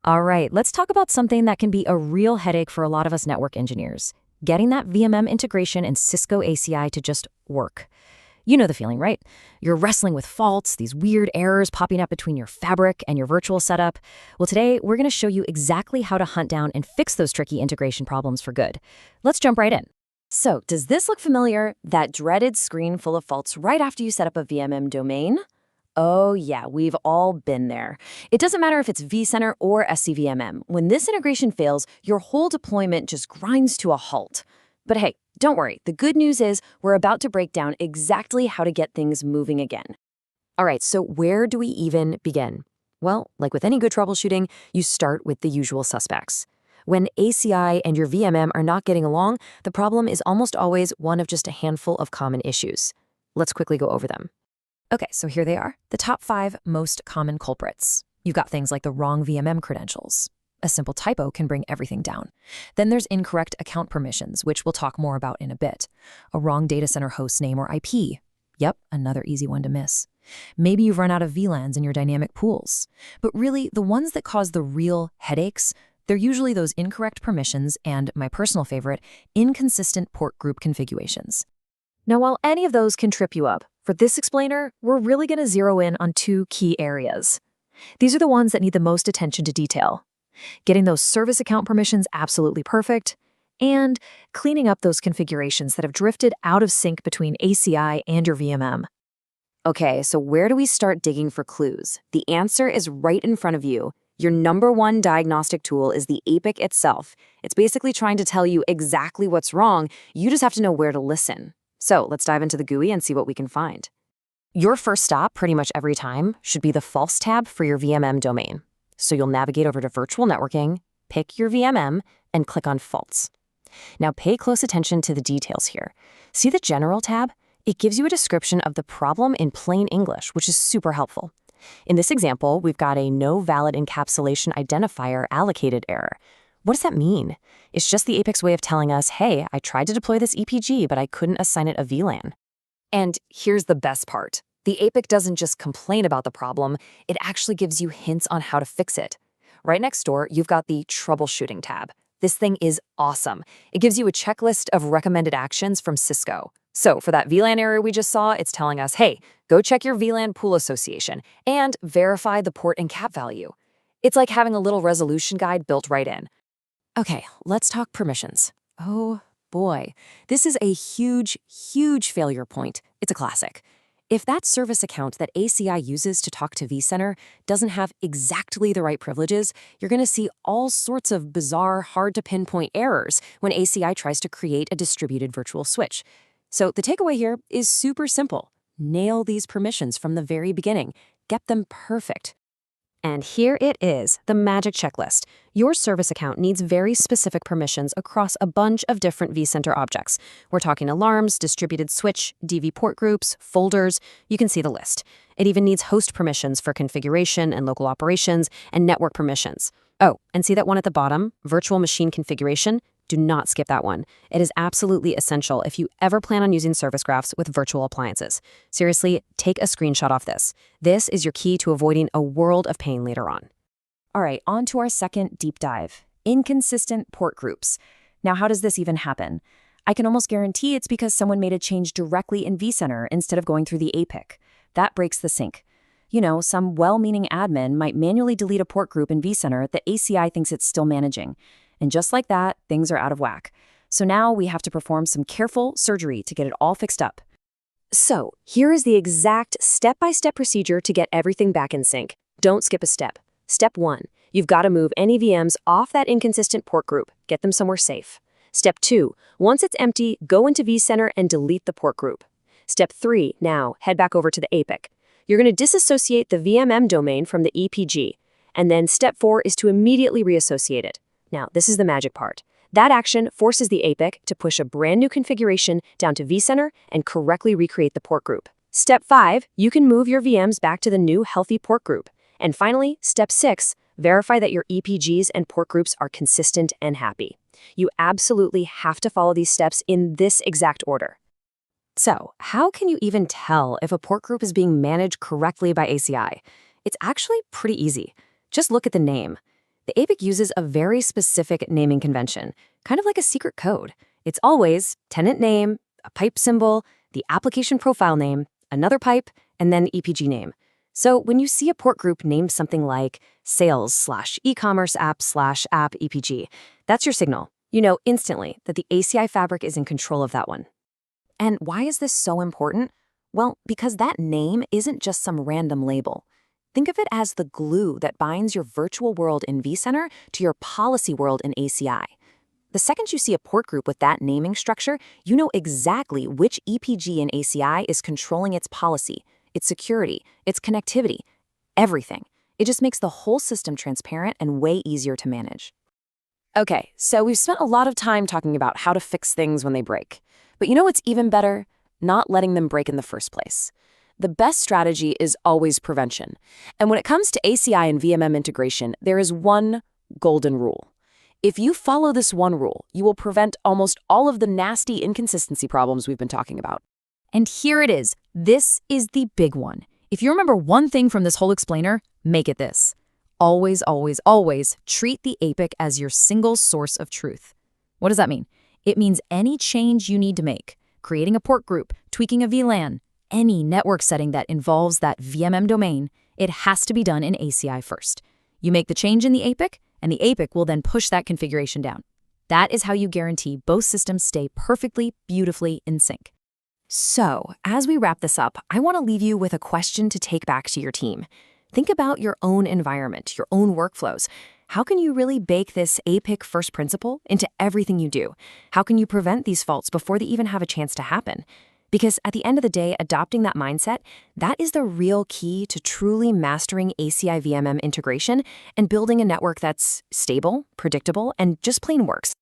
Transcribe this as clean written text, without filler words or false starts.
All right, let's talk about something that can be a real headache for a lot of us network engineers, getting that VMM integration and Cisco ACI to just work. You know the feeling, right? You're wrestling with faults, these weird errors popping up between your fabric and your virtual setup. Well, today we're going to show you exactly how to hunt down and fix those tricky integration problems for good. Let's jump right in. So, does this look familiar? That dreaded screen full of faults right after you set up a VMM domain? Oh yeah, we've all been there. It doesn't matter if it's vCenter or SCVMM. When this integration fails, your whole deployment just grinds to a halt. But hey, don't worry. The good news is we're about to break down exactly how to get things moving again. All right, so where do we even begin? Well, like with any good troubleshooting, you start with the usual suspects. When ACI and your VMM are not getting along, the problem is almost always one of just a handful of common issues. Let's quickly go over them. Okay, so here they are, the top 5 most common culprits. You've got things like the wrong VMM credentials. A simple typo can bring everything down. Then there's incorrect account permissions, which we'll talk more about in a bit. A wrong data center host name or IP. Yep, another easy one to miss. Maybe you've run out of VLANs in your dynamic pools. But really, the ones that cause the real headaches, they're usually those incorrect permissions and, my personal favorite, inconsistent port group configurations. Now, while any of those can trip you up, for this explainer, we're really going to zero in on 2 key areas. These are the ones that need the most attention to detail. Getting those service account permissions absolutely perfect, and cleaning up those configurations that have drifted out of sync between ACI and your VMM. Okay, so where do we start digging for clues? The answer is right in front of you. Your #1 diagnostic tool is the APIC itself. It's basically trying to tell you exactly what's wrong. You just have to know where to listen. So let's dive into the GUI and see what we can find. Your first stop, pretty much every time, should be the False tab for your VMM domain. So you'll navigate over to Virtual Networking, pick your VMM, and click on Faults. Now pay close attention to the details here. See the General tab? It gives you a description of the problem in plain English, which is super helpful. In this example, we've got a no valid encapsulation identifier allocated error. What does that mean? It's just the APIC's way of telling us, hey, I tried to deploy this EPG, but I couldn't assign it a VLAN. And here's the best part. The APIC doesn't just complain about the problem, it actually gives you hints on how to fix it. Right next door, you've got the Troubleshooting tab. This thing is awesome. It gives you a checklist of recommended actions from Cisco. So for that VLAN error we just saw, it's telling us, hey, go check your VLAN pool association and verify the port and cap value. It's like having a little resolution guide built right in. Okay, let's talk permissions. Oh boy, this is a huge, huge failure point. It's a classic. If that service account that ACI uses to talk to vCenter doesn't have exactly the right privileges, you're going to see all sorts of bizarre, hard-to-pinpoint errors when ACI tries to create a distributed virtual switch. So the takeaway here is super simple. Nail these permissions from the very beginning. Get them perfect. And here it is, the magic checklist. Your service account needs very specific permissions across a bunch of different vCenter objects. We're talking alarms, distributed switch, DV port groups, folders. You can see the list. It even needs host permissions for configuration and local operations, and network permissions. Oh, and see that one at the bottom, virtual machine configuration? Do not skip that one. It is absolutely essential if you ever plan on using service graphs with virtual appliances. Seriously, take a screenshot off this. This is your key to avoiding a world of pain later on. All right, on to our second deep dive, inconsistent port groups. Now, how does this even happen? I can almost guarantee it's because someone made a change directly in vCenter instead of going through the APIC. That breaks the sync. You know, some well-meaning admin might manually delete a port group in vCenter that ACI thinks it's still managing. And just like that, things are out of whack. So now we have to perform some careful surgery to get it all fixed up. So here is the exact step-by-step procedure to get everything back in sync. Don't skip a step. Step 1, you've got to move any VMs off that inconsistent port group. Get them somewhere safe. Step 2, once it's empty, go into vCenter and delete the port group. Step 3, now head back over to the APIC. You're going to disassociate the VMM domain from the EPG. And then step 4 is to immediately reassociate it. Now, this is the magic part. That action forces the APIC to push a brand new configuration down to vCenter and correctly recreate the port group. Step 5, you can move your VMs back to the new healthy port group. And finally, step 6, verify that your EPGs and port groups are consistent and happy. You absolutely have to follow these steps in this exact order. So, how can you even tell if a port group is being managed correctly by ACI? It's actually pretty easy. Just look at the name. The APIC uses a very specific naming convention, kind of like a secret code. It's always tenant name, a pipe symbol, the application profile name, another pipe, and then EPG name. So when you see a port group named something like sales/e-commerce app/app EPG, that's your signal. You know instantly that the ACI fabric is in control of that one. And why is this so important? Well, because that name isn't just some random label. Think of it as the glue that binds your virtual world in vCenter to your policy world in ACI. The second you see a port group with that naming structure, you know exactly which EPG in ACI is controlling its policy, its security, its connectivity, everything. It just makes the whole system transparent and way easier to manage. Okay, so we've spent a lot of time talking about how to fix things when they break. But you know what's even better? Not letting them break in the first place. The best strategy is always prevention. And when it comes to ACI and VMM integration, there is one golden rule. If you follow this one rule, you will prevent almost all of the nasty inconsistency problems we've been talking about. And here it is. This is the big one. If you remember one thing from this whole explainer, make it this. Always, always, always treat the APIC as your single source of truth. What does that mean? It means any change you need to make, creating a port group, tweaking a VLAN, any network setting that involves that VMM domain, it has to be done in ACI first. You make the change in the APIC, and the APIC will then push that configuration down. That is how you guarantee both systems stay perfectly, beautifully in sync. So, as we wrap this up, I want to leave you with a question to take back to your team. Think about your own environment, your own workflows. How can you really bake this APIC first principle into everything you do? How can you prevent these faults before they even have a chance to happen? Because at the end of the day, adopting that mindset, that is the real key to truly mastering ACI VMM integration and building a network that's stable, predictable, and just plain works.